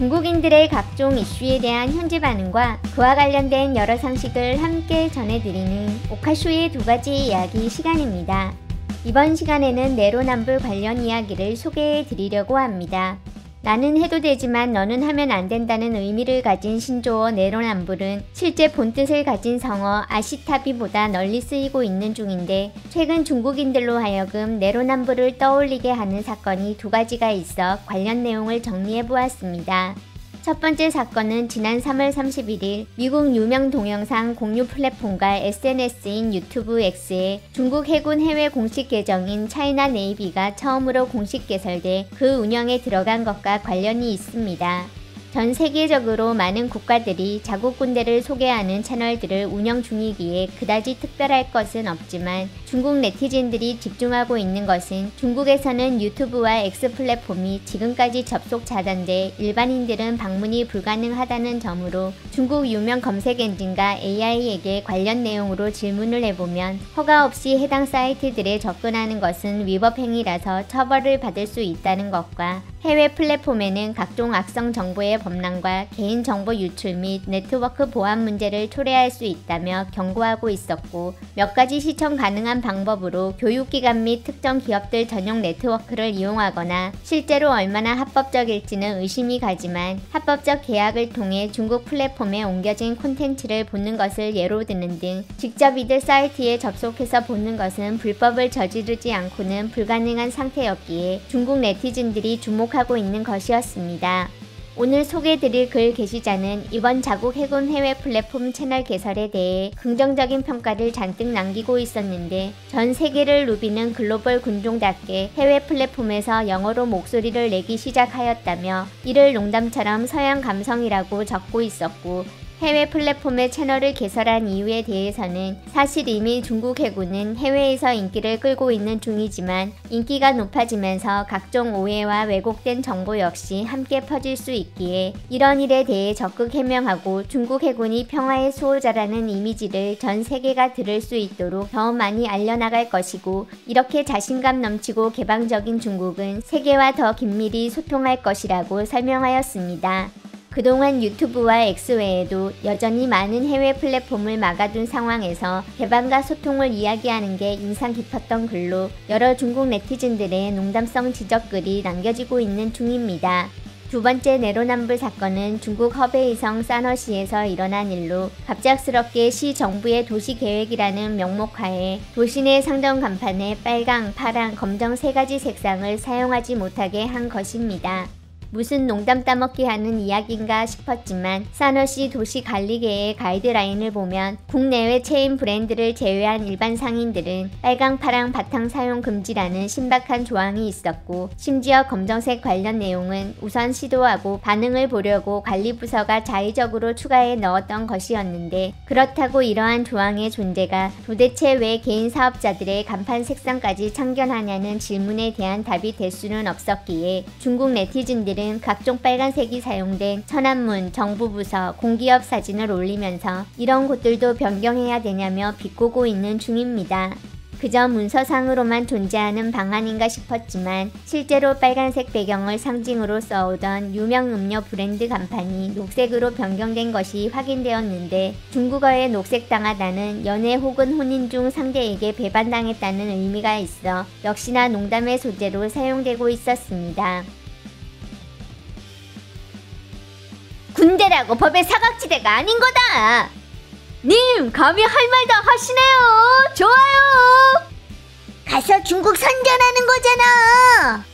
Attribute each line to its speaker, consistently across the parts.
Speaker 1: 중국인들의 각종 이슈에 대한 현지 반응과 그와 관련된 여러 상식을 함께 전해드리는 오카쇼의 2가지 이야기 시간입니다. 이번 시간에는 내로남불 관련 이야기를 소개해 드리려고 합니다. 나는 해도 되지만 너는 하면 안 된다는 의미를 가진 신조어 내로남불은 실제 본뜻을 가진 성어 아시타비보다 널리 쓰이고 있는 중인데, 최근 중국인들로 하여금 내로남불을 떠올리게 하는 사건이 2가지가 있어 관련 내용을 정리해 보았습니다. 첫 번째 사건은 지난 3월 31일 미국 유명 동영상 공유 플랫폼과 SNS인 유튜브 X에 중국 해군 해외 공식 계정인 차이나 네이비가 처음으로 공식 개설돼 그 운영에 들어간 것과 관련이 있습니다. 전 세계적으로 많은 국가들이 자국 군대를 소개하는 채널들을 운영 중이기에 그다지 특별할 것은 없지만, 중국 네티즌들이 집중하고 있는 것은 중국에서는 유튜브와 X 플랫폼이 지금까지 접속 차단돼 일반인들은 방문이 불가능하다는 점으로 중국 유명 검색 엔진과 AI에게 관련 내용으로 질문을 해보면 허가 없이 해당 사이트들에 접근하는 것은 위법 행위라서 처벌을 받을 수 있다는 것과, 해외 플랫폼에는 각종 악성 정보의 범람과 개인정보 유출 및 네트워크 보안 문제를 초래할 수 있다며 경고하고 있었고, 몇 가지 시청 가능한 방법으로 교육기관 및 특정 기업들 전용 네트워크를 이용하거나 실제로 얼마나 합법적일지는 의심이 가지만, 합법적 계약을 통해 중국 플랫폼에 옮겨진 콘텐츠를 보는 것을 예로 드는 등 직접 이들 사이트에 접속해서 보는 것은 불법을 저지르지 않고는 불가능한 상태였기에 중국 네티즌들이 주목하고 있는 것이었습니다. 오늘 소개해드릴 글 게시자는 이번 자국 해군 해외 플랫폼 채널 개설에 대해 긍정적인 평가를 잔뜩 남기고 있었는데, 전 세계를 누비는 글로벌 군종답게 해외 플랫폼에서 영어로 목소리를 내기 시작하였다며 이를 농담처럼 서양 감성이라고 적고 있었고, 해외 플랫폼의 채널을 개설한 이유에 대해서는 사실 이미 중국 해군은 해외에서 인기를 끌고 있는 중이지만, 인기가 높아지면서 각종 오해와 왜곡된 정보 역시 함께 퍼질 수 있기에 이런 일에 대해 적극 해명하고 중국 해군이 평화의 수호자라는 이미지를 전 세계가 들을 수 있도록 더 많이 알려나갈 것이고, 이렇게 자신감 넘치고 개방적인 중국은 세계와 더 긴밀히 소통할 것이라고 설명하였습니다. 그동안 유튜브와 X 외에도 여전히 많은 해외 플랫폼을 막아둔 상황에서 개방과 소통을 이야기하는 게 인상 깊었던 글로 여러 중국 네티즌들의 농담성 지적글이 남겨지고 있는 중입니다. 2번째 내로남불 사건은 중국 허베이성 사너시에서 일어난 일로, 갑작스럽게 시 정부의 도시계획이라는 명목하에 도시 내 상점 간판에 빨강, 파랑, 검정 3가지 색상을 사용하지 못하게 한 것입니다. 무슨 농담 따먹기 하는 이야기인가 싶었지만, 사너시 도시관리계의 가이드라인을 보면 국내외 체인 브랜드를 제외한 일반 상인들은 빨강, 파랑 바탕 사용 금지라는 신박한 조항이 있었고, 심지어 검정색 관련 내용은 우선 시도하고 반응을 보려고 관리부서가 자의적으로 추가해 넣었던 것이었는데, 그렇다고 이러한 조항의 존재가 도대체 왜 개인 사업자들의 간판 색상까지 참견하냐는 질문에 대한 답이 될 수는 없었기에 중국 네티즌들은 각종 빨간색이 사용된 천안문, 정부부서, 공기업 사진을 올리면서 이런 곳들도 변경해야 되냐며 비꼬고 있는 중입니다. 그저 문서상으로만 존재하는 방안인가 싶었지만, 실제로 빨간색 배경을 상징으로 써오던 유명 음료 브랜드 간판이 녹색으로 변경된 것이 확인되었는데, 중국어에 녹색당하다는 연애 혹은 혼인 중 상대에게 배반당했다는 의미가 있어 역시나 농담의 소재로 사용되고 있었습니다. 군대라고 법의 사각지대가 아닌 거다! 님, 감히 할 말 다 하시네요! 좋아요! 가서 중국 선전하는 거잖아!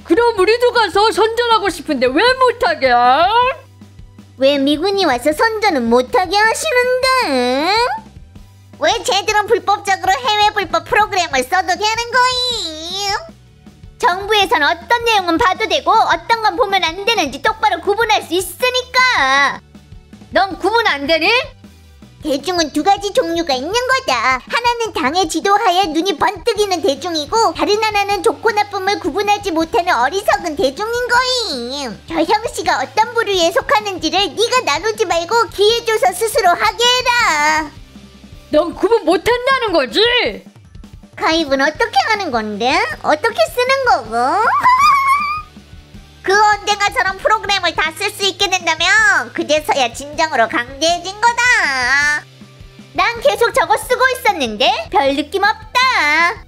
Speaker 2: 그럼 우리도 가서 선전하고 싶은데 왜 못하게?
Speaker 1: 왜 미군이 와서 선전은 못하게 하시는데? 왜 쟤들은 불법적으로 해외 불법 프로그램을 써도 되는 거임? 정부에선 어떤 내용은 봐도 되고 어떤 건 보면 안 되는지 똑바로 구분할 수 있으니까. 넌 구분 안 되니? 대중은 2가지 종류가 있는 거다. 하나는 당의 지도하에 눈이 번뜩이는 대중이고, 다른 하나는 좋고 나쁨을 구분하지 못하는 어리석은 대중인 거임. 저 형씨가 어떤 부류에 속하는지를 네가 나누지 말고 기회 줘서 스스로 하게 해라.
Speaker 2: 넌 구분 못한다는 거지?
Speaker 1: 가입은 어떻게 하는 건데? 어떻게 쓰는 거고?
Speaker 3: 그 언젠가처럼 프로그램을 다 쓸 수 있게 된다면 그제서야 진정으로 강대해진 거다.
Speaker 1: 난 계속 저거 쓰고 있었는데 별 느낌 없다.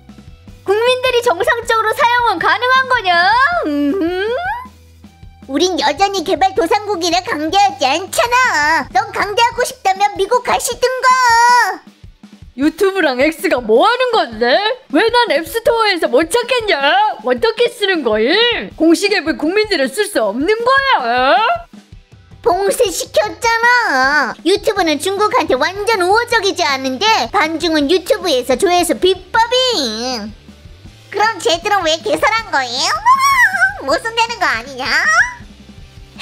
Speaker 1: 국민들이 정상적으로 사용은 가능한 거냐?
Speaker 3: 우린 여전히 개발도상국이라 강대하지 않잖아. 넌 강대하고 싶다면 미국 가시든가.
Speaker 2: 유튜브랑 X가 뭐 하는 건데? 왜 난 앱스토어에서 못 찾겠냐? 어떻게 쓰는 거임? 공식 앱을 국민들은 쓸 수 없는 거야.
Speaker 3: 봉쇄시켰잖아. 유튜브는 중국한테 완전 우호적이지 않은데 반중은 유튜브에서 조회수 비법임. 그럼 쟤들은 왜 개설한 거예요? 모순되는 거 아니냐?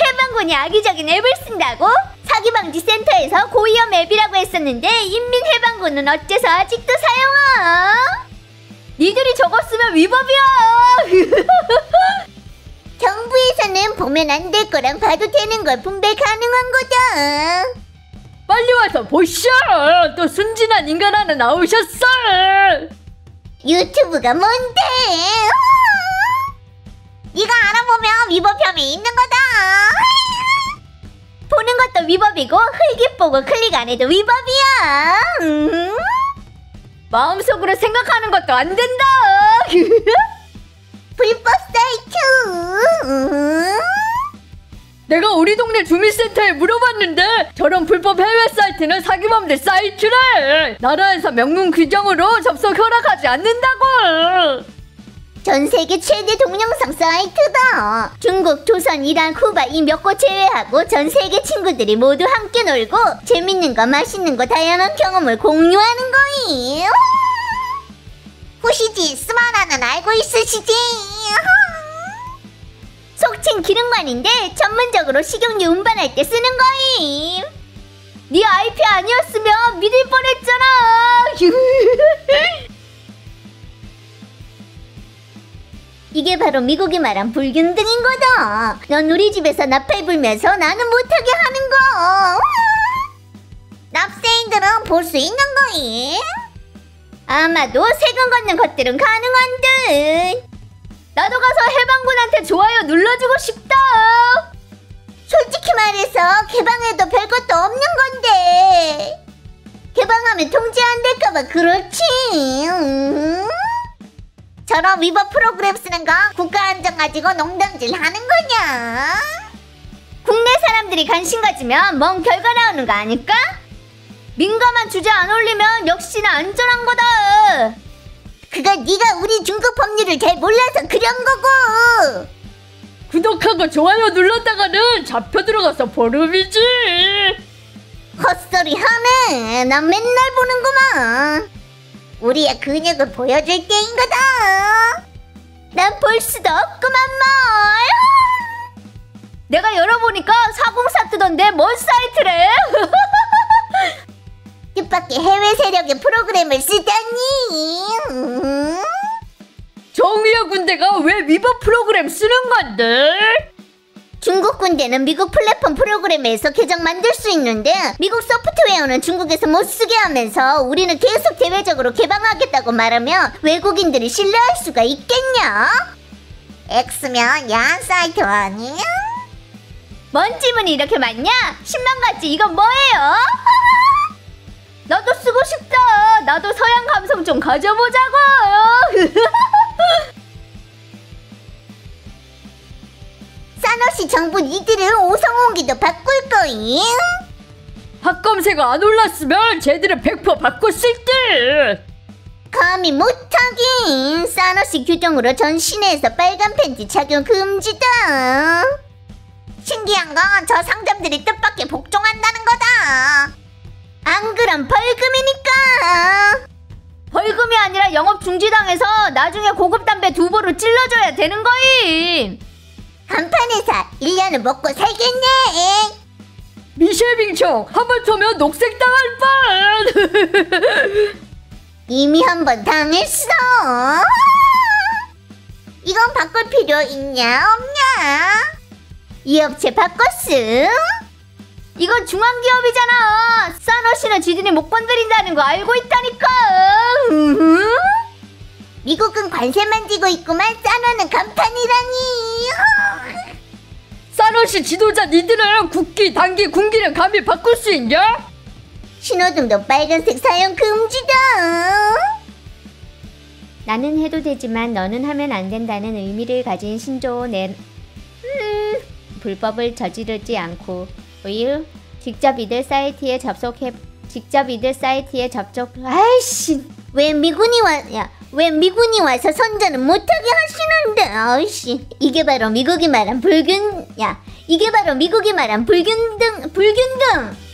Speaker 1: 해방군이 악의적인 앱을 쓴다고? 사기방지 센터에서 고위험 앱이라고 했었는데 인민해방군은 어째서 아직도 사용함? 니들이 저거 쓰면 위법이야.
Speaker 3: 정부에서는 보면 안 될 거랑 봐도 되는 걸 분배 가능한 거다.
Speaker 2: 빨리 와서 보셔. 또 순진한 인간 하나 나오셨어.
Speaker 3: 유튜브가 뭔데? 네가 알아보면 위법 혐의 있는 거다.
Speaker 1: 보는 것도 위법이고 흘깃 보고 클릭 안 해도 위법이야.
Speaker 2: 마음속으로 생각하는 것도 안 된다.
Speaker 3: 불법 사이트.
Speaker 2: 내가 우리 동네 주민센터에 물어봤는데 저런 불법 해외 사이트는 사기범들 사이트래. 나라에서 명문 규정으로 접속 허락하지 않는다고.
Speaker 3: 전 세계 최대 동영상 사이트다. 중국, 조선, 이란, 쿠바 이 몇 곳 제외하고 전 세계 친구들이 모두 함께 놀고 재밌는 거 맛있는 거 다양한 경험을 공유하는 거임. 보시지 스마라는 알고 있으시지?
Speaker 1: 속칭 기능만인데 전문적으로 식용유 운반할 때 쓰는 거임. 네 IP 아니었으면 믿을 뻔했잖아.
Speaker 3: 이게 바로 미국이 말한 불균등인 거다. 넌 우리 집에서 나팔 불면서 나는 못하게 하는 거. 납세인들은 볼 수 있는 거임.
Speaker 1: 아마도 세금 걷는 것들은 가능한 듯. 나도 가서 해방군한테 좋아요 눌러주고 싶다.
Speaker 3: 솔직히 말해서 개방해도 별것도 없는 건데. 개방하면 통제 안 될까봐 그렇지. 저런 위법 프로그램 쓰는 건 국가 안전 가지고 농담질 하는 거냐?
Speaker 1: 국내 사람들이 관심 가지면 뭔 결과 나오는 거 아닐까? 민감한 주제 안 올리면 역시나 안전한 거다.
Speaker 3: 그건 네가 우리 중국 법률을 잘 몰라서 그런 거고.
Speaker 2: 구독하고 좋아요 눌렀다가는 잡혀 들어가서 버름이지.
Speaker 3: 헛소리 하네. 난 맨날 보는구만. 우리의 근육을 보여줄 때인 거다.
Speaker 1: 난 볼 수도 없구만 뭘. 내가 열어보니까 404 뜨던데 뭔 사이트래?
Speaker 3: 뜻밖의 해외 세력의 프로그램을 쓰다니.
Speaker 2: 정의의 군대가 왜 위법 프로그램 쓰는 건데?
Speaker 3: 중국 군대는 미국 플랫폼 프로그램에서 계정 만들 수 있는데 미국 소프트웨어는 중국에서 못 쓰게 하면서 우리는 계속 대외적으로 개방하겠다고 말하면 외국인들이 신뢰할 수가 있겠냐? X면 야한 사이트 아니야?
Speaker 1: 뭔 질문이 이렇게 많냐? 10만 가지 이건 뭐예요? 나도 쓰고 싶다. 나도 서양 감성 좀 가져보자고.
Speaker 3: 사너시 정부 니들은 오성홍기도 바꿀 거임?
Speaker 2: 핫검색어 안 올랐으면 쟤들은 100% 바꿨을 듯.
Speaker 3: 감히 못하긴. 사너시 규정으로 전 시내에서 빨간 팬티 착용 금지다. 신기한 건 저 상점들이 뜻밖의 복종한다는 거다. 안 그럼 벌금이니까.
Speaker 1: 벌금이 아니라 영업 중지당해서 나중에 고급 담배 2보로 찔러줘야 되는 거임.
Speaker 3: 간판 회사 1년은 먹고 살겠네.
Speaker 2: 미쉐빙청 하마터면 녹색 당할 뻔.
Speaker 3: 이미 한 번 당했어. 이건 바꿀 필요 있냐 없냐? 이 업체 바꿨음?
Speaker 1: 이건 중앙기업이잖아. 사너시는 지들이 못 건드린다는 거 알고 있다니까.
Speaker 3: 미국은 관세만 지고 있구만. 싸너는 간판이라니.
Speaker 2: 당시 지도자 니들은 국기, 당기, 군기를 감히 바꿀 수 있냐?
Speaker 3: 신호등도 빨간색 사용 금지다.
Speaker 1: 나는 해도 되지만 너는 하면 안 된다는 의미를 가진 신조어 불법을 저지르지 않고 will 직접 이들 사이트에 접속 아이씨
Speaker 3: 왜 미군이 와서 선전은 못하게 하시는데. 아이씨, 이게 바로 미국이 말한 불균등.